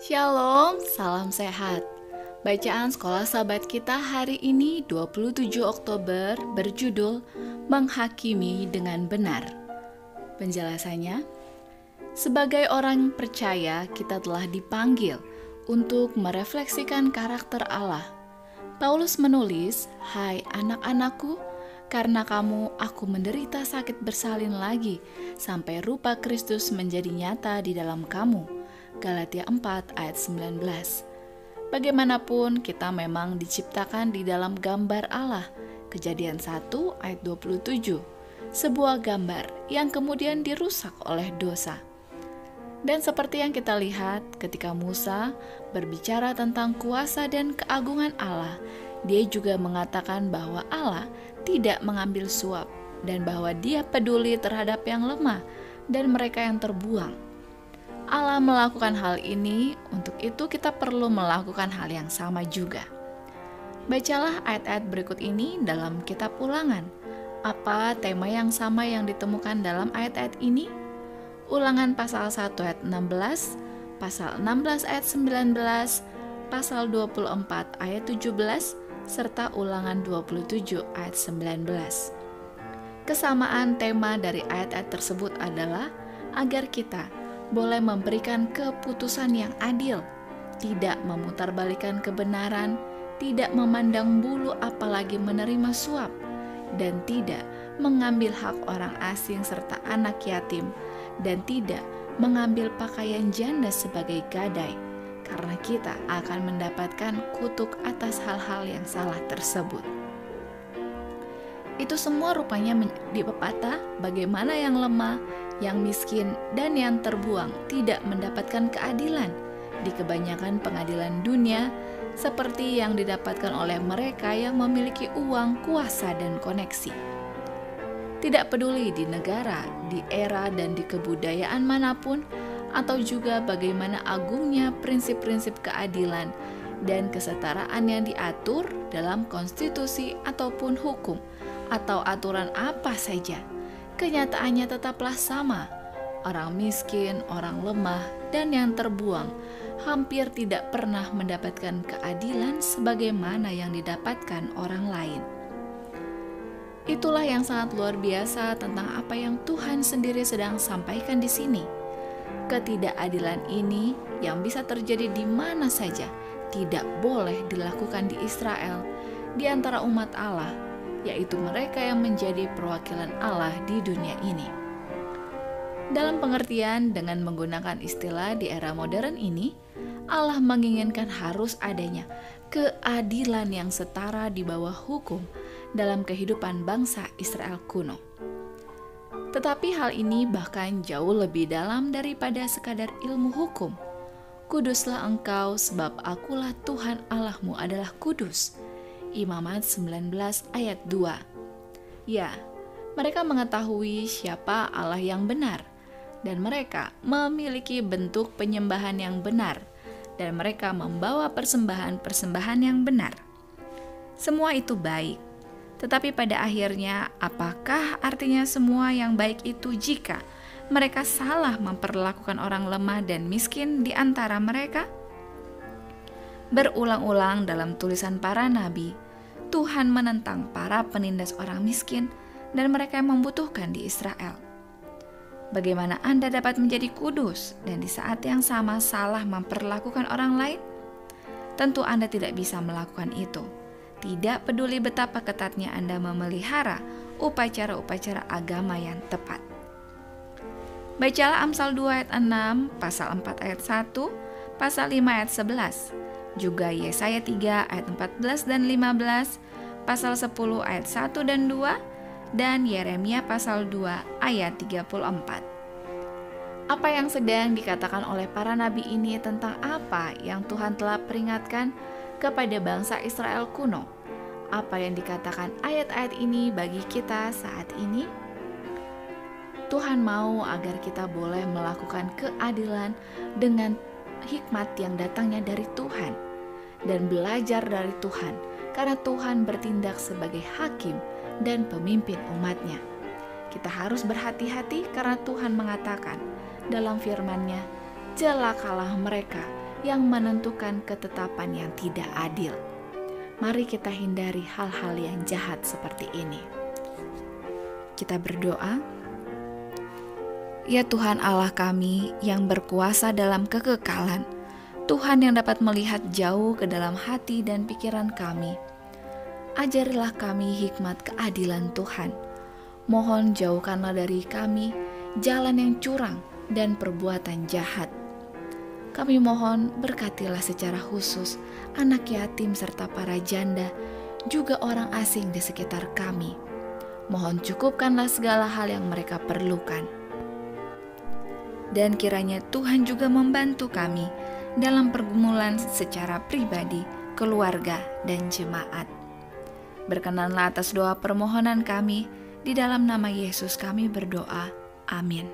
Shalom, salam sehat. Bacaan sekolah sahabat kita hari ini 27 Oktober berjudul Menghakimi dengan Benar. Penjelasannya, sebagai orang percaya kita telah dipanggil untuk merefleksikan karakter Allah. Paulus menulis, "Hai anak-anakku, karena kamu aku menderita sakit bersalin lagi sampai rupa Kristus menjadi nyata di dalam kamu." Galatia 4 ayat 19. Bagaimanapun kita memang diciptakan di dalam gambar Allah. Kejadian 1 ayat 27. Sebuah gambar yang kemudian dirusak oleh dosa. Dan seperti yang kita lihat ketika Musa berbicara tentang kuasa dan keagungan Allah, dia juga mengatakan bahwa Allah tidak mengambil suap dan bahwa dia peduli terhadap yang lemah dan mereka yang terbuang. Allah melakukan hal ini, untuk itu kita perlu melakukan hal yang sama juga. Bacalah ayat-ayat berikut ini dalam kitab Ulangan. Apa tema yang sama yang ditemukan dalam ayat-ayat ini? Ulangan pasal 1 ayat 16, pasal 16 ayat 19, pasal 24 ayat 17, serta Ulangan 27 ayat 19. Kesamaan tema dari ayat-ayat tersebut adalah agar kita boleh memberikan keputusan yang adil, tidak memutarbalikkan kebenaran, tidak memandang bulu apalagi menerima suap, dan tidak mengambil hak orang asing serta anak yatim, dan tidak mengambil pakaian janda sebagai gadai, karena kita akan mendapatkan kutuk atas hal-hal yang salah tersebut. Itu semua rupanya di pepatah bagaimana yang lemah, yang miskin, dan yang terbuang tidak mendapatkan keadilan di kebanyakan pengadilan dunia seperti yang didapatkan oleh mereka yang memiliki uang, kuasa, dan koneksi. Tidak peduli di negara, di era, dan di kebudayaan manapun, atau juga bagaimana agungnya prinsip-prinsip keadilan dan kesetaraan yang diatur dalam konstitusi ataupun hukum, atau aturan apa saja, kenyataannya tetaplah sama. Orang miskin, orang lemah, dan yang terbuang hampir tidak pernah mendapatkan keadilan sebagaimana yang didapatkan orang lain. Itulah yang sangat luar biasa tentang apa yang Tuhan sendiri sedang sampaikan di sini. Ketidakadilan ini yang bisa terjadi di mana saja tidak boleh dilakukan di Israel, di antara umat Allah, yaitu mereka yang menjadi perwakilan Allah di dunia ini. Dalam pengertian dengan menggunakan istilah di era modern ini, Allah menginginkan harus adanya keadilan yang setara di bawah hukum dalam kehidupan bangsa Israel kuno. Tetapi hal ini bahkan jauh lebih dalam daripada sekadar ilmu hukum. Kuduslah engkau sebab akulah Tuhan Allahmu adalah kudus. Imamat 19 ayat 2. Ya, mereka mengetahui siapa Allah yang benar, dan mereka memiliki bentuk penyembahan yang benar, dan mereka membawa persembahan-persembahan yang benar. Semua itu baik, tetapi pada akhirnya apakah artinya semua yang baik itu jika mereka salah memperlakukan orang lemah dan miskin di antara mereka? Berulang-ulang dalam tulisan para nabi, Tuhan menentang para penindas orang miskin dan mereka yang membutuhkan di Israel. Bagaimana Anda dapat menjadi kudus dan di saat yang sama salah memperlakukan orang lain? Tentu Anda tidak bisa melakukan itu. Tidak peduli betapa ketatnya Anda memelihara upacara-upacara agama yang tepat. Bacalah Amsal 2 ayat 6, pasal 4 ayat 1, pasal 5 ayat 11. Juga Yesaya 3 ayat 14 dan 15, pasal 10 ayat 1 dan 2, dan Yeremia pasal 2 ayat 34. Apa yang sedang dikatakan oleh para nabi ini tentang apa yang Tuhan telah peringatkan kepada bangsa Israel kuno? Apa yang dikatakan ayat-ayat ini bagi kita saat ini? Tuhan mau agar kita boleh melakukan keadilan dengan hikmat yang datangnya dari Tuhan dan belajar dari Tuhan, karena Tuhan bertindak sebagai hakim dan pemimpin umatnya. Kita harus berhati-hati karena Tuhan mengatakan dalam firman-Nya, "Celakalah mereka yang menentukan ketetapan yang tidak adil. Mari kita hindari hal-hal yang jahat seperti ini. Kita berdoa. Ya Tuhan Allah kami yang berkuasa dalam kekekalan, Tuhan yang dapat melihat jauh ke dalam hati dan pikiran kami, ajarilah kami hikmat keadilan Tuhan. Mohon jauhkanlah dari kami jalan yang curang dan perbuatan jahat. Kami mohon berkatilah secara khusus anak yatim serta para janda, juga orang asing di sekitar kami. Mohon cukupkanlah segala hal yang mereka perlukan. Dan kiranya Tuhan juga membantu kami dalam pergumulan secara pribadi, keluarga, dan jemaat. Berkenanlah atas doa permohonan kami, di dalam nama Yesus kami berdoa. Amin.